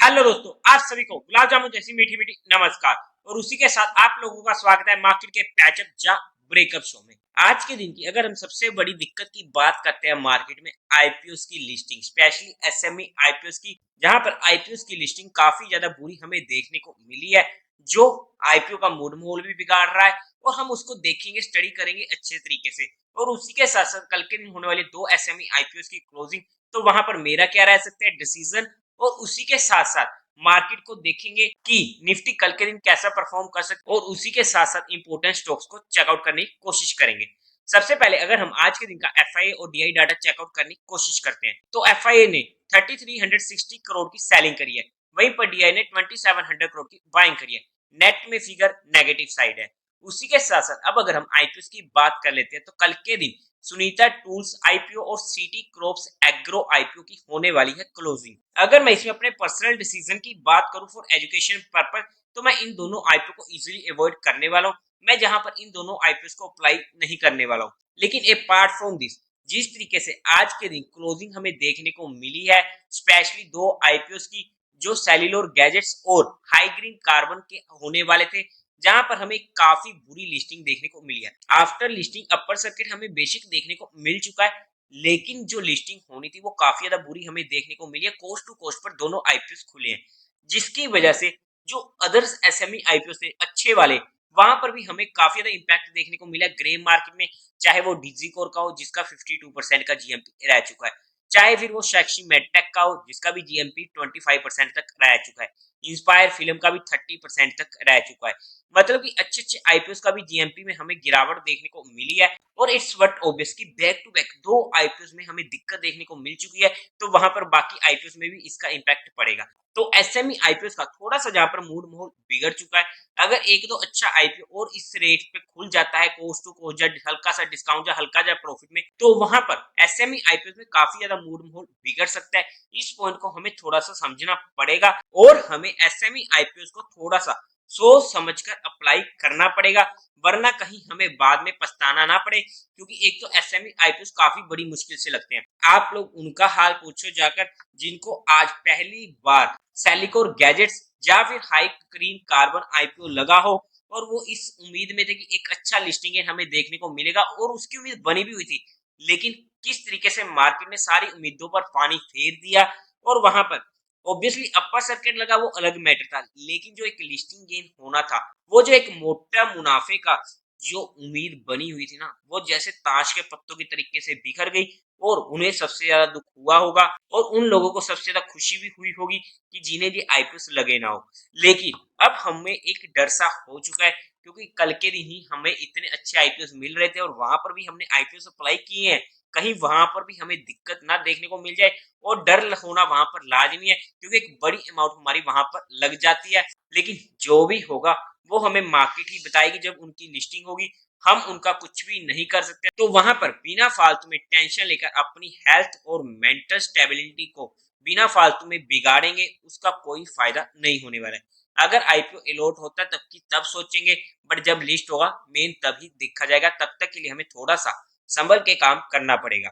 Hello दोस्तों, आप सभी को गुलाब जामुन जैसी मीठी मीठी नमस्कार। और उसी के साथ आप लोगों का स्वागत है मार्केट के पैचअप या ब्रेकअप शो में। आज के दिन की अगर हम सबसे बड़ी दिक्कत की बात करते हैं मार्केट में आईपीओस की लिस्टिंग, स्पेशली एसएमई आईपीओस की, जहां पर आईपीओस की लिस्टिंग काफी ज्यादा बुरी हमें देखने को मिली है, जो आईपीओ का मूड माहौल भी बिगाड़ रहा है। और हम उसको देखेंगे, स्टडी करेंगे अच्छे तरीके से। और उसी के साथ साथ कल के दिन होने वाली दो एसएमई आईपीओस की क्लोजिंग, तो वहां पर मेरा क्या रह सकता है डिसीजन। और उसी के साथ साथ मार्केट को देखेंगे कि निफ्टी कल के दिन कैसा परफॉर्म कर सकते, और उसी के साथ साथ इंपोर्टेंट स्टॉक्स को चेकआउट करने की कोशिश करेंगे। सबसे पहले अगर हम आज के दिन का एफआईए और डीआई डाटा चेकआउट करने की कोशिश करते हैं, तो एफआईए ने 3360 करोड़ की सेलिंग करी है, वहीं पर डीआई ने 2700 करोड़ की बाइंग करी है। नेट में फिगर नेगेटिव साइड है। उसी के साथ साथ अब अगर हम आईपीओ की बात कर लेते हैं, तो कल के दिन सुनीता टूल्स आईपीओ और सिटी क्रॉप्स एग्रो आईपीओ की होने वाली है क्लोजिंग। अगर मैं इसमें अपने पर्सनल डिसीजन की बात करूं फॉर एजुकेशन पर्पस, तो मैं इन दोनों आईपीओ को इजीली अवॉइड करने वाला हूं। मैं जहां पर इन दोनों आईपीओ को अप्लाई नहीं करने वाला हूं। लेकिन अपार्ट फ्रॉम दिस, जिस तरीके से आज के दिन क्लोजिंग हमें देखने को मिली है, स्पेशली दो आईपीओ की जो सेल्यूलर गैजेट्स और हाई ग्रीन कार्बन के होने वाले थे, जहां पर हमें काफी बुरी लिस्टिंग देखने को मिली है। आफ्टर लिस्टिंग अपर सर्किट हमें बेसिक देखने को मिल चुका है, लेकिन जो लिस्टिंग होनी थी वो काफी ज्यादा बुरी हमें देखने को मिली है। कोस्ट टू कोस्ट पर दोनों आईपीओ खुले हैं, जिसकी वजह से जो अदर्स एसएमई आईपीओ थे अच्छे वाले, वहां पर भी हमें काफी ज्यादा इंपैक्ट देखने को मिला ग्रे मार्केट में। चाहे वो डिजी कोर का हो जिसका 52% का जीएमपी रह चुका है, चाहे फिर वो शैक्षी मेडटेक का हो जिसका भी जीएमपी 25% तक रह चुका है, इंस्पायर फिल्म का भी 30% तक रह चुका है। मतलब कि अच्छे अच्छे आईपीओ का भी जीएमपी में हमें गिरावट देखने को मिली है। और इट्स वट ऑब्वियस कि बैक टू बैक दो आईपीओ में हमें दिक्कत देखने को मिल चुकी है, तो वहां पर बाकी आईपीओ में भी इसका इंपैक्ट पड़ेगा। तो एसएमई आईपीओ का थोड़ा सा जहां पर मूड माहौल बिगड़ चुका है, अगर एक दो अच्छा आईपीओ और इस रेट पे खुल जाता है कोस्ट टू कोस्ट या हल्का सा डिस्काउंट या हल्का जा प्रॉफिट में, तो वहां पर एसएमई आईपीओ में काफी ज्यादा मूड माहौल बिगड़ सकता है। इस पॉइंट को हमें थोड़ा सा समझना पड़ेगा, और हमें एसएमई आईपीओ को थोड़ा सा सोच समझकर अप्लाई करना पड़ेगा, वरना कहीं हमें बाद में पछताना ना पड़े। क्योंकि एक तो एसएमई आईपीओ काफी बड़ी मुश्किल से लगते हैं। आप लोग उनका हाल पूछो जाकर जिनको आज पहली बार सेलिकोर गैजेट्स या फिर हाई ग्रीन कार्बन आईपीओ लगा हो, और वो इस उम्मीद में थे कि एक अच्छा लिस्टिंग हमें देखने को मिलेगा, और उसकी उम्मीद बनी भी हुई थी। लेकिन किस तरीके से मार्केट ने सारी उम्मीदों पर पानी फेर दिया, और वहां पर ऑब्वियसली अपर सर्किट लगा वो अलग मैटर था, लेकिन जो एक लिस्टिंग गेन होना था, वो जो एक मोटा मुनाफे का जो उम्मीद बनी हुई थी ना, वो जैसे ताश के पत्तों की तरीके से बिखर गई। और उन्हें सबसे ज्यादा दुख हुआ होगा, और उन लोगों को सबसे ज्यादा खुशी भी हुई होगी कि जिन्हें ये आईपीओ लगे ना हो। लेकिन अब हमें एक डर सा हो चुका है, क्योंकि कल के दिन ही हमें इतने अच्छे आईपीओ मिल रहे थे, और वहां पर भी हमने आईपीओ अप्लाई किए हैं, कहीं वहां पर भी हमें दिक्कत ना देखने को मिल जाए। और डर होना वहां पर लाजमी है, क्योंकि एक बड़ी अमाउंट हमारी वहां पर लग जाती है। लेकिन जो भी होगा वो हमें मार्केट ही बताएगी, जब उनकी लिस्टिंग होगी। हम उनका कुछ भी नहीं कर सकते। तो वहां पर बिना फालतू में टेंशन लेकर अपनी हेल्थ और मेंटल स्टेबिलिटी को बिना फालतू में बिगाड़ेंगे, उसका कोई फायदा नहीं होने वाला है। अगर आईपीओ अलॉट होता है तब की तब सोचेंगे, बट जब लिस्ट होगा मेन तभी देखा जाएगा। तब तक के लिए हमें थोड़ा सा संभल के काम करना पड़ेगा।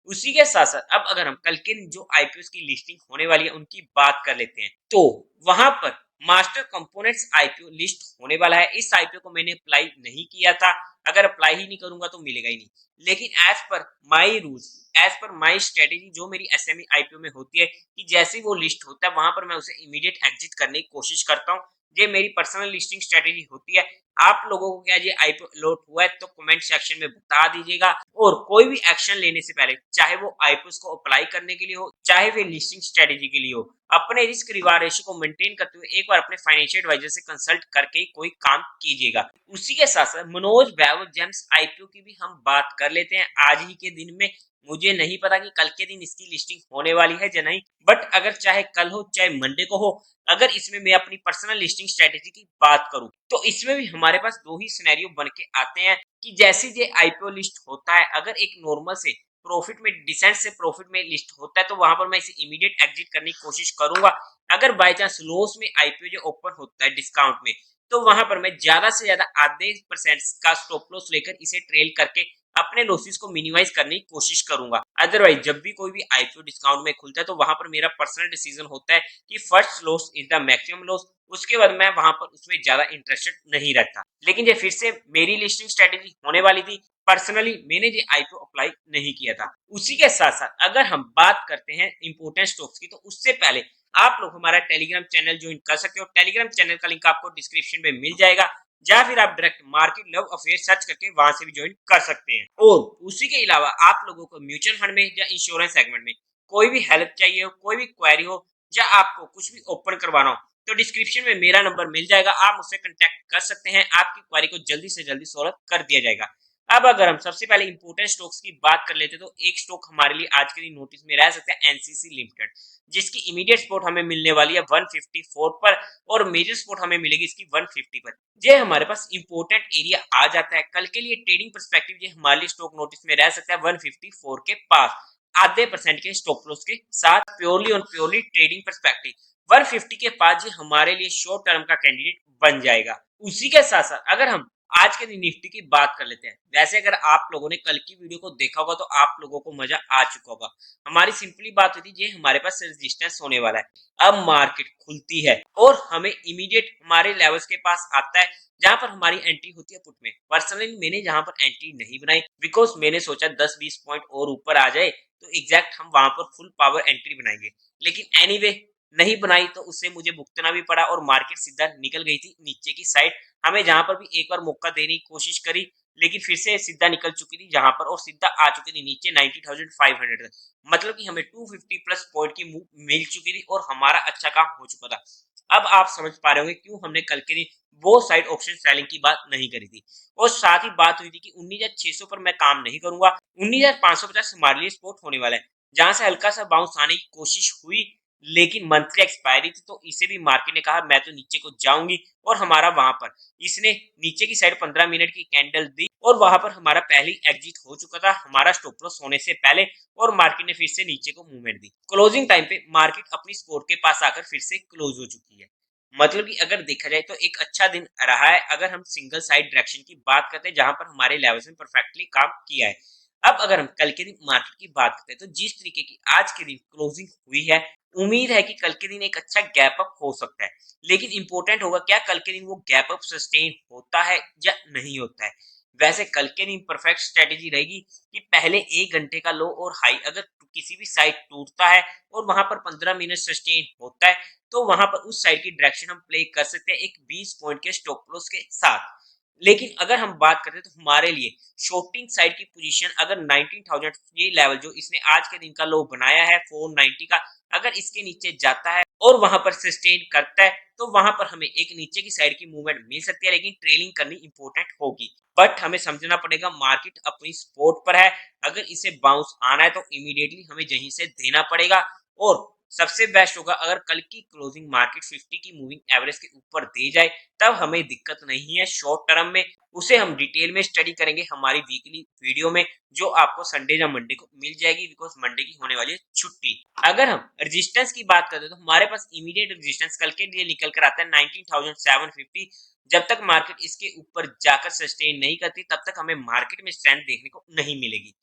उसी के साथ साथ अब अगर हम कल के जो आईपीओ की लिस्टिंग होने वाली है उनकी बात कर लेते हैं, तो वहां पर मास्टर कंपोनेंट्स आईपीओ लिस्ट होने वाला है। इस आईपीओ को मैंने अप्लाई नहीं किया था, अगर अप्लाई ही नहीं करूंगा तो मिलेगा ही नहीं। लेकिन as per my rules, as per my strategy, जो मेरी एसएमई आईपीओ में होती है कि जैसे ही वो लिस्ट होता है वहां पर मैं उसे इमीडिएट एग्जिट करने की कोशिश करता हूँ। ये मेरी पर्सनल लिस्टिंग स्ट्रेटेजी होती है। आप लोगों को क्या ये आईपीओ अलॉट हुआ है तो कमेंट सेक्शन में बता दीजिएगा। और कोई भी एक्शन लेने से पहले, चाहे वो आईपीओ को अप्लाई करने के लिए हो, चाहे वे लिस्टिंग स्ट्रेटेजी के लिए हो, अपने रिस्क रिवार्ड रेशियो को मेंटेन करते हुए एक बार अपने फाइनेंशियल एडवाइजर से कंसल्ट करके कोई काम कीजिएगा। उसी के साथ साथ मनोज वैभव जेम्स आईपीओ की भी हम बात कर लेते हैं आज ही के दिन में। मुझे नहीं पता कि कल के दिन इसकी लिस्टिंग होने वाली है या नहीं, बट अगर चाहे कल हो चाहे मंडे को हो, अगर इसमें मैं अपनी पर्सनल लिस्टिंग स्ट्रेटेजी की बात करूं, तो इसमें भी हमारे पास दो ही सिनेरियो बन के आते हैं कि जैसे ये आईपीओ लिस्ट होता है, अगर एक नॉर्मल से प्रॉफिट में, डिसेंट से प्रॉफिट में लिस्ट होता है, तो वहां पर मैं इसे इमीडिएट एग्जिट करने की कोशिश करूंगा। अगर बाय चांस लॉस में आईपीओ जो ओपन होता है डिस्काउंट में, तो वहां पर मैं ज्यादा से ज्यादा आधे % का स्टॉप लॉस लेकर इसे ट्रेल करके अपने लॉसेस को मिनिमाइज करने की कोशिश करूंगा। अदरवाइज जब भी कोई भी आईपीओ डिस्काउंट में खुलता है तो वहां पर मेरा पर्सनल डिसीजन होता है कि first loss is the maximum loss, उसके बाद मैं वहां पर उसमें ज्यादा इंटरेस्टेड नहीं रहता। लेकिन ये फिर से मेरी लिस्टिंग स्ट्रेटेजी होने वाली थी, पर्सनली मैंने ये आईपीओ अप्लाई नहीं किया था। उसी के साथ साथ अगर हम बात करते हैं इंपोर्टेंट स्टॉक्स की, तो उससे पहले आप लोग हमारा टेलीग्राम चैनल ज्वाइन कर सकते हो। टेलीग्राम चैनल का लिंक आपको डिस्क्रिप्शन में मिल जाएगा, या फिर आप direct market love affair search करके वहां से भी ज्वाइन कर सकते हैं। और उसी के अलावा आप लोगों को म्यूचुअल फंड में या इंश्योरेंस सेगमेंट में कोई भी हेल्प चाहिए हो, कोई भी क्वेरी हो, या आपको कुछ भी ओपन करवाना हो, तो डिस्क्रिप्शन में मेरा नंबर मिल जाएगा, आप मुझसे कांटेक्ट कर सकते हैं। आपकी क्वेरी को जल्दी से जल्दी सॉल्व कर दिया जाएगा। अब अगर हम सबसे पहले इंपोर्टेंट स्टॉक्स की बात कर लेते हैं, तो एक स्टॉक हमारे लिए आज के दिन नोटिस में रह सकता है एनसीसी लिमिटेड, जिसकी इमीडिएट सपोर्ट हमें मिलने वाली है 154 पर, और मेजर सपोर्ट हमें मिलेगी इसकी 150 पर। ये हमारे पास इंपोर्टेंट एरिया आ जाता है। कल के लिए ट्रेडिंग पर्सपेक्टिव ये हमारे लिए स्टॉक नोटिस में रह सकता है 154 के पास, आधे परसेंट के स्टॉप लॉस के साथ, प्योरली और प्योरली ट्रेडिंग पर्सपेक्टिव 150 के पास ये हमारे लिए शॉर्ट टर्म का कैंडिडेट बन जाएगा। उसी के साथ साथ अगर हम आज के दिन निफ्टी की बात कर लेते हैं। वैसे अगर आप लोगों ने कल की वीडियो को देखा होगा तो आप लोगों को मजा आ चुका होगा। हमारी सिंपली बात होती है, ये हमारे पास रेजिस्टेंस होने वाला है। अब मार्केट खुलती है और हमें इमीडिएट हमारे लेवल्स के पास आता है जहां पर हमारी एंट्री होती है पुट में। पर्सनली मैंने जहां पर एंट्री नहीं बनाई, बिकॉज मैंने सोचा 10-20 पॉइंट और ऊपर आ जाए तो एग्जैक्ट हम वहां पर फुल पावर एंट्री बनाएंगे। लेकिन एनीवे नहीं बनाई तो उससे मुझे भुगतना भी पड़ा और मार्केट सीधा निकल गई थी नीचे की साइड। हमें जहां पर भी एक बार मौका देने की कोशिश करी, लेकिन फिर से सीधा निकल चुकी थी जहां पर, और सीधा आ चुकी थी नीचे 90,500 तक। मतलब कि हमें 250 प्लस पॉइंट की मूव मिल चुकी थी और हमारा अच्छा काम हो चुका था। अब आप समझ पा रहे होंगे क्यों हमने कल के दिन वो साइड ऑप्शन सेलिंग की बात नहीं करी थी। और साथ ही बात हुई थी कि 19,600 पर मैं काम नहीं करूंगा, 19,550 हमारे लिए सपोर्ट होने वाला है, जहां से हल्का सा बाउंस आने की कोशिश हुई। लेकिन मंथली एक्सपायरी थी तो इसे भी मार्केट ने कहा मैं तो नीचे को जाऊंगी, और हमारा वहां पर इसने नीचे की साइड 15 मिनट की कैंडल दी और वहां पर हमारा पहली एग्जिट हो चुका था हमारा स्टॉप लॉस होने से पहले, और मार्केट ने फिर से नीचे को मूवमेंट दी। क्लोजिंग टाइम पे मार्केट अपनी सपोर्ट के पास आकर फिर से क्लोज हो चुकी है। मतलब कि अगर देखा जाए तो एक अच्छा दिन रहा है अगर हम सिंगल साइड डायरेक्शन की बात करते हैं, जहां पर हमारे लेवल्स में परफेक्टली काम किया है। अब अगर हम कल के दिन मार्केट की बात करते हैं, तो जिस तरीके की आज के दिन क्लोजिंग हुई है, उम्मीद है कि कल के दिन एक अच्छा गैप अप हो सकता है। लेकिन इंपॉर्टेंट होगा क्या कल के दिन वो गैप अप सस्टेन होता है या नहीं होता है। वैसे कल के दिन परफेक्ट स्ट्रेटेजी रहेगी कि पहले 1 घंटे का लो और हाई अगर किसी भी साइड टूटता है और वहां पर 15 मिनट सस्टेन होता है, तो वहां पर उस साइड की डायरेक्शन हम प्ले कर सकते हैं एक 20 पॉइंट के स्टॉप लॉस के साथ। लेकिन अगर हम बात करें तो हमारे लिए शॉर्टिंग साइड की पोजीशन अगर 19,000 ये लेवल जो इसने आज के दिन का लो बनाया है 490 का, अगर इसके नीचे जाता है और वहां पर सस्टेन करता है, तो वहां पर हमें एक नीचे की साइड की मूवमेंट मिल सकती है। लेकिन ट्रेलिंग करनी इंपॉर्टेंट होगी, बट हमें समझना पड़ेगा मार्केट अपनी सपोर्ट पर है। अगर इसे बाउंस आना है तो इमीडिएटली हमें यहीं से देना पड़ेगा। और सबसे बेस्ट होगा अगर कल की क्लोजिंग मार्केट 50 की मूविंग एवरेज के ऊपर दे जाए, तब हमें दिक्कत नहीं है शॉर्ट टर्म में। उसे हम डिटेल में स्टडी करेंगे हमारी वीकली वीडियो में, जो आपको संडे या मंडे को मिल जाएगी, बिकॉज मंडे की होने वाली है छुट्टी। अगर हम रेजिस्टेंस की बात करते हैं तो हमारे पास इमीडिएट रेजिस्टेंस कल के लिए निकल कर आता है 19,750। जब तक मार्केट इसके ऊपर जाकर सस्टेन नहीं करती तब तक हमें मार्केट में स्ट्रेंथ देखने को नहीं मिलेगी।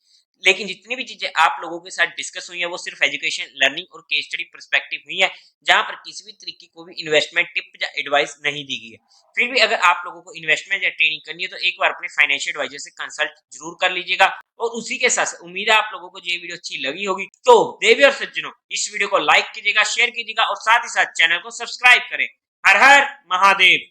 लेकिन जितनी भी चीजें आप लोगों के साथ डिस्कस हुई है वो सिर्फ एजुकेशन, लर्निंग और केस स्टडी पर्सपेक्टिव हुई है, जहां पर किसी भी तरीके की कोई भी इन्वेस्टमेंट टिप या एडवाइस नहीं दी गई है। फिर भी अगर आप लोगों को इन्वेस्टमेंट या ट्रेडिंग करनी है तो एक बार अपने फाइनेंशियल एडवाइजर से कंसल्ट जरूर कर लीजिएगा। और उसी के साथ उम्मीद है आप लोगों को ये वीडियो अच्छी लगी होगी। तो देवी और सज्जनों, इस वीडियो को लाइक कीजिएगा, शेयर कीजिएगा और साथ ही साथ चैनल को सब्सक्राइब करें। हर हर महादेव।